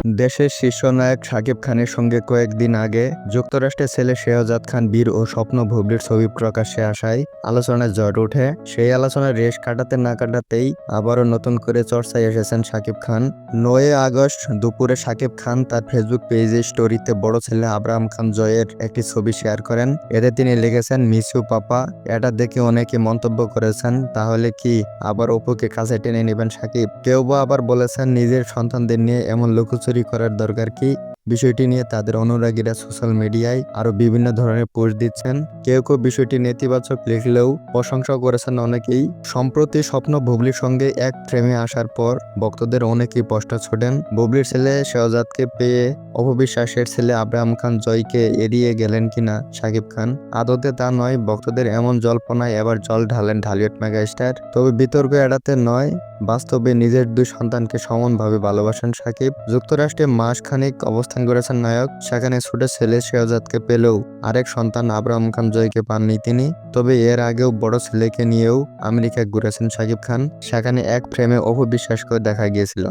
দেশের শীর্ষ নায়ক শাকিব খানের সঙ্গে কয়েকদিন আগে যুক্তরাষ্ট্রের ছেলে শেহজাদ খান বীর ও স্বপ্ন বুবলির ছবি প্রকাশ্যে আসায় আলোচনায় জট ওঠে। সেই আলোচনার রেশ কাটাতে না কাটাতেই আবারও নতুন করে চর্চায় এসেছেন শাকিব খান। ৯ আগস্ট দুপুরে শাকিব খান তার ফেসবুক পেজে স্টোরিতে বড় ছেলে আব্রাহাম খান জয়ের একটি ছবি শেয়ার করেন। এতে তিনি লিখেছেন, মিস ইউ পাপা। এটা দেখে অনেকে মন্তব্য করেছেন, তাহলে কি আবার অপুকে কাছে টেনে নেবেন শাকিব? কেউ বা আবার বলেছেন, নিজের সন্তানদের নিয়ে এমন লুকোচুরি করার দরকার কি? বিষয়টি নিয়ে তাদের অনুরাগীরা সোশ্যাল মিডিয়ায় আরো বিভিন্ন ধরনের পোস্ট দিচ্ছেন। কেউ কেউ বিষয়টি নেতিবাচক লিখলেও প্রশংসা করেছেন অনেকেই। সম্প্রতি স্বপ্ন বুবলির সঙ্গে এক ফ্রেমে আসার পর ভক্তদের অনেকেই প্রশ্ন ছোড়েন, বুবলির ছেলে শেহজাদকে পেয়ে অপবিশ্বাসের ছেলে আব্রাহাম খান জয়কে এড়িয়ে গেলেন কিনা শাকিব খান। আদতে তা নয়, ভক্তদের এমন জল্পনায় এবার জল ঢালেন ঢালিউড মেগাস্টার। তবে বিতর্ক এড়াতে নয়, বাস্তবে নিজের দুই সন্তানকে সমানভাবে ভালোবাসেন শাকিব। যুক্তরাষ্ট্রে মাসখানেক অবস্থান করেছেন নায়ক। সেখানে ছোট ছেলে শেহজাদকে পেলেও আরেক সন্তান আব্রাহাম খান জয়কে পাননি তিনি। তবে এর আগেও বড় ছেলেকে নিয়েও আমেরিকা ঘুরেছেন শাকিব খান। সেখানে এক ফ্রেমে অপবিশ্বাসকেও দেখা গিয়েছিল।